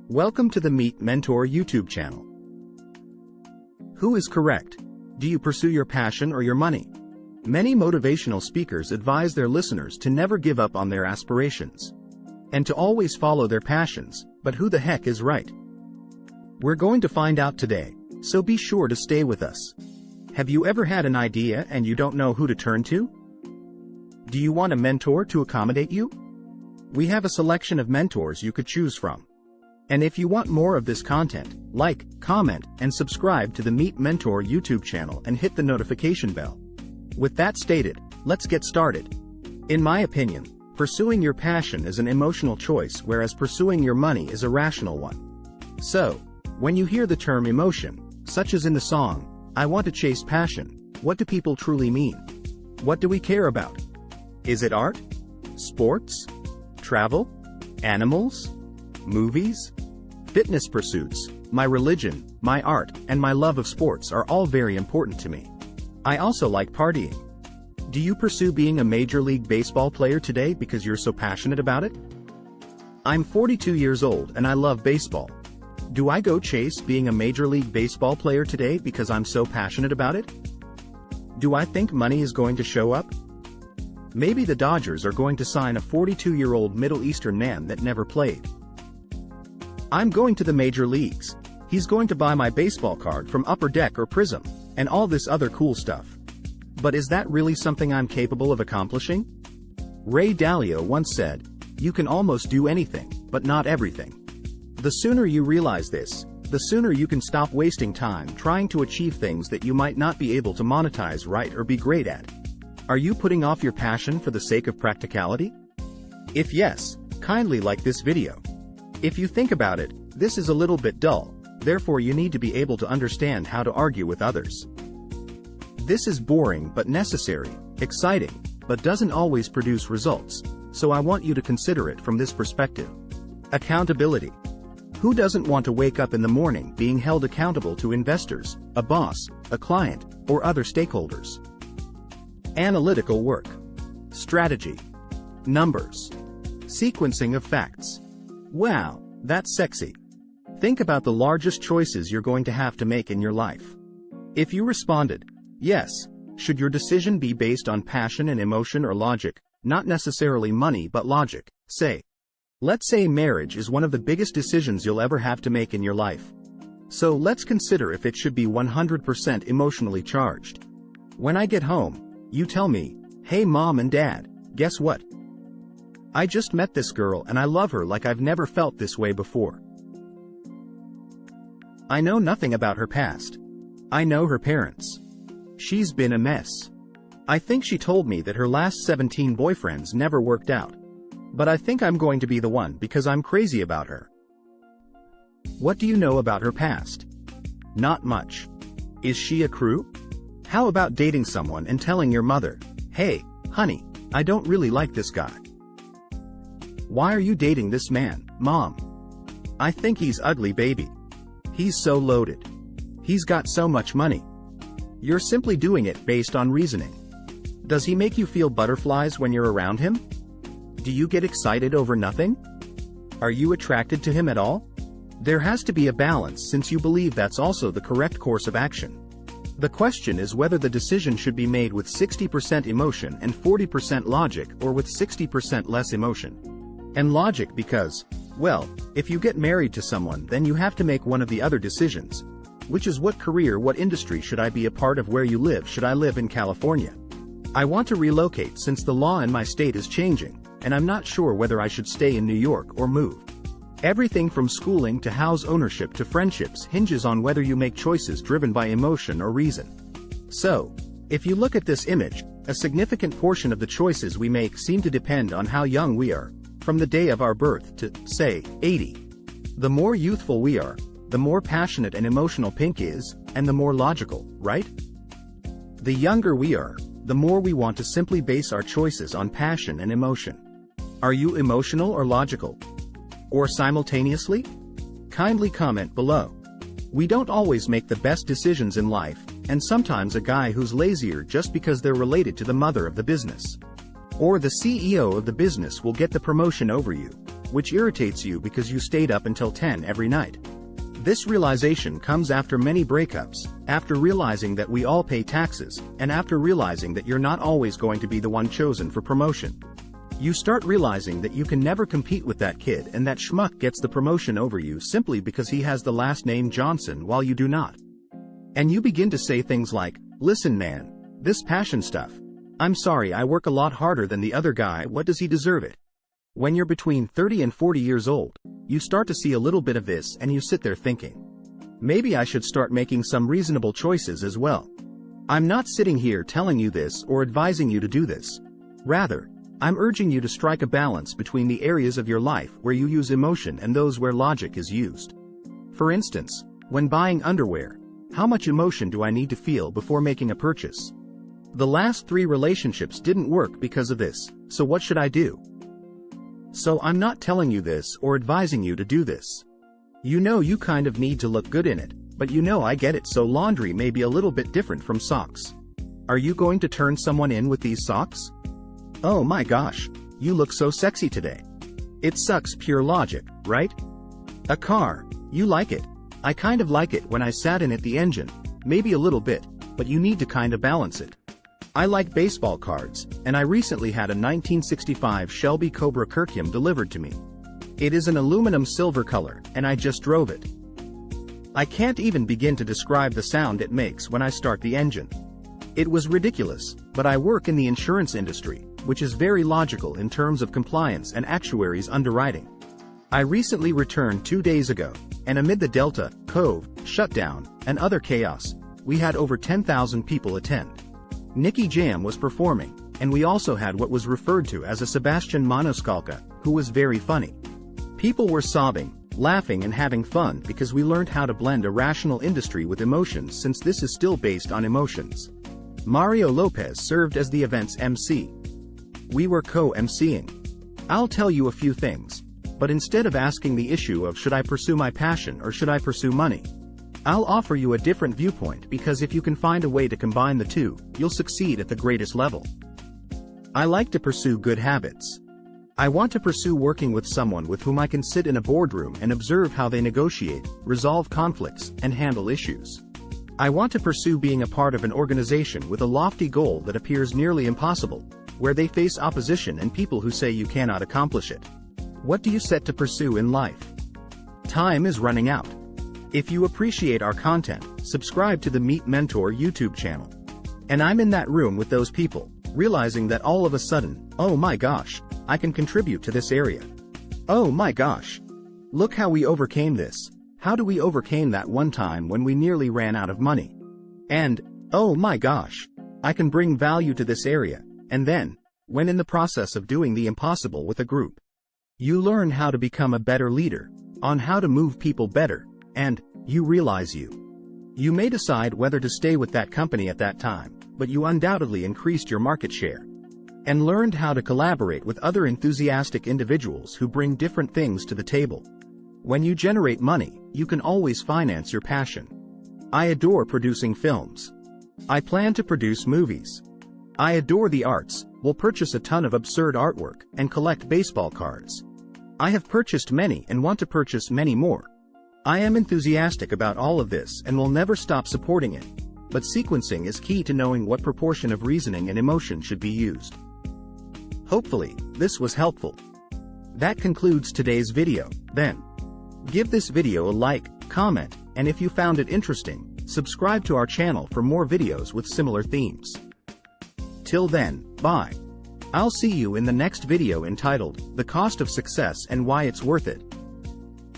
Welcome to the Meet Mentor YouTube channel. Who is correct? Do you pursue your passion or your money? Many motivational speakers advise their listeners to never give up on their aspirations and to always follow their passions, but who the heck is right? We're going to find out today, so be sure to stay with us. Have you ever had an idea and you don't know who to turn to? Do you want a mentor to accommodate you? We have a selection of mentors you could choose from. And if you want more of this content, like, comment, and subscribe to the Meet Mentor YouTube channel and hit the notification bell. With that stated, let's get started. In my opinion, pursuing your passion is an emotional choice, whereas pursuing your money is a rational one. So, when you hear the term emotion, such as in the song, "I Want to Chase Passion," what do people truly mean? What do we care about? Is it art? Sports? Travel? Animals? Movies? Fitness pursuits, my religion, my art, and my love of sports are all very important to me. I also like partying. Do you pursue being a Major League Baseball player today because you're so passionate about it? I'm 42 years old and I love baseball. Do I go chase being a Major League Baseball player today because I'm so passionate about it? Do I think money is going to show up? Maybe the Dodgers are going to sign a 42-year-old Middle Eastern man that never played. I'm going to the major leagues. He's going to buy my baseball card from Upper Deck or Prism, and all this other cool stuff. But is that really something I'm capable of accomplishing? Ray Dalio once said, "You can almost do anything, but not everything." The sooner you realize this, the sooner you can stop wasting time trying to achieve things that you might not be able to monetize right or be great at. Are you putting off your passion for the sake of practicality? If yes, kindly like this video. If you think about it, this is a little bit dull, therefore you need to be able to understand how to argue with others. This is boring but necessary, exciting, but doesn't always produce results, so I want you to consider it from this perspective. Accountability. Who doesn't want to wake up in the morning being held accountable to investors, a boss, a client, or other stakeholders? Analytical work. Strategy. Numbers. Sequencing of facts. Wow, that's sexy. Think about the largest choices you're going to have to make in your life. If you responded, yes, should your decision be based on passion and emotion or logic, not necessarily money but logic, say. Let's say marriage is one of the biggest decisions you'll ever have to make in your life. So let's consider if it should be 100% emotionally charged. When I get home, you tell me, "Hey mom and dad, guess what? I just met this girl and I love her like I've never felt this way before. I know nothing about her past. I know her parents. She's been a mess. I think she told me that her last 17 boyfriends never worked out. But I think I'm going to be the one because I'm crazy about her." What do you know about her past? Not much. Is she a crew? How about dating someone and telling your mother, "Hey, honey, I don't really like this guy. Why are you dating this man, Mom? I think he's ugly, baby. He's so loaded. He's got so much money." You're simply doing it based on reasoning. Does he make you feel butterflies when you're around him? Do you get excited over nothing? Are you attracted to him at all? There has to be a balance since you believe that's also the correct course of action. The question is whether the decision should be made with 60% emotion and 40% logic or with 60% less emotion and logic because, well, if you get married to someone then you have to make one of the other decisions, which is what career, what industry should I be a part of, where you live, should I live in California? I want to relocate since the law in my state is changing, and I'm not sure whether I should stay in New York or move. Everything from schooling to house ownership to friendships hinges on whether you make choices driven by emotion or reason. So, if you look at this image, a significant portion of the choices we make seem to depend on how young we are, from the day of our birth to, say, 80. The more youthful we are, the more passionate and emotional Pink is, and the more logical, right? The younger we are, the more we want to simply base our choices on passion and emotion. Are you emotional or logical? Or simultaneously? Kindly comment below. We don't always make the best decisions in life, and sometimes a guy who's lazier just because they're related to the mother of the business or the CEO of the business will get the promotion over you. which irritates you because you stayed up until 10 every night. This realization comes after many breakups, after realizing that we all pay taxes, and after realizing that you're not always going to be the one chosen for promotion. You start realizing that you can never compete with that kid and that schmuck gets the promotion over you simply because he has the last name Johnson while you do not. And you begin to say things like, "Listen man, this passion stuff. I'm sorry I work a lot harder than the other guy, what does he deserve it?" When you're between 30 and 40 years old, you start to see a little bit of this and you sit there thinking, maybe I should start making some reasonable choices as well. I'm not sitting here telling you this or advising you to do this. Rather, I'm urging you to strike a balance between the areas of your life where you use emotion and those where logic is used. For instance, when buying underwear, how much emotion do I need to feel before making a purchase? The last 3 relationships didn't work because of this, so what should I do? So I'm not telling you this or advising you to do this. You know you kind of need to look good in it, but you know I get it, so laundry may be a little bit different from socks. Are you going to turn someone in with these socks? Oh my gosh, you look so sexy today. It sucks pure logic, right? A car, you like it. I kind of like it when I sat in it, the engine, maybe a little bit, but you need to kind of balance it. I like baseball cards, and I recently had a 1965 Shelby Cobra Kirkhiam delivered to me. It is an aluminum silver color, and I just drove it. I can't even begin to describe the sound it makes when I start the engine. It was ridiculous, but I work in the insurance industry, which is very logical in terms of compliance and actuaries underwriting. I recently returned 2 days ago, and amid the Delta, Cove, shutdown, and other chaos, we had over 10,000 people attend. Nicky Jam was performing, and we also had what was referred to as a Sebastian Maniscalco, who was very funny. People were sobbing, laughing and having fun because we learned how to blend a rational industry with emotions, since this is still based on emotions. Mario Lopez served as the event's MC. We were co-MCing. I'll tell you a few things, but instead of asking the issue of should I pursue my passion or should I pursue money, I'll offer you a different viewpoint, because if you can find a way to combine the two, you'll succeed at the greatest level. I like to pursue good habits. I want to pursue working with someone with whom I can sit in a boardroom and observe how they negotiate, resolve conflicts, and handle issues. I want to pursue being a part of an organization with a lofty goal that appears nearly impossible, where they face opposition and people who say you cannot accomplish it. What do you set to pursue in life? Time is running out. If you appreciate our content, subscribe to the Meet Mentor YouTube channel. And I'm in that room with those people, realizing that all of a sudden, oh my gosh, I can contribute to this area. Oh my gosh. Look how we overcame this. How do we overcame that one time when we nearly ran out of money? And, oh my gosh, I can bring value to this area. And then, when in the process of doing the impossible with a group, you learn how to become a better leader, on how to move people better, and you realize you may decide whether to stay with that company at that time, but you undoubtedly increased your market share and learned how to collaborate with other enthusiastic individuals who bring different things to the table. When you generate money, you can always finance your passion. I adore producing films. I plan to produce movies. I adore the arts, will purchase a ton of absurd artwork, and collect baseball cards. I have purchased many and want to purchase many more. I am enthusiastic about all of this and will never stop supporting it. But sequencing is key to knowing what proportion of reasoning and emotion should be used. Hopefully, this was helpful. That concludes today's video. Then, give this video a like, comment, and if you found it interesting, subscribe to our channel for more videos with similar themes. Till then, bye. I'll see you in the next video entitled, The Cost of Success and Why It's Worth It.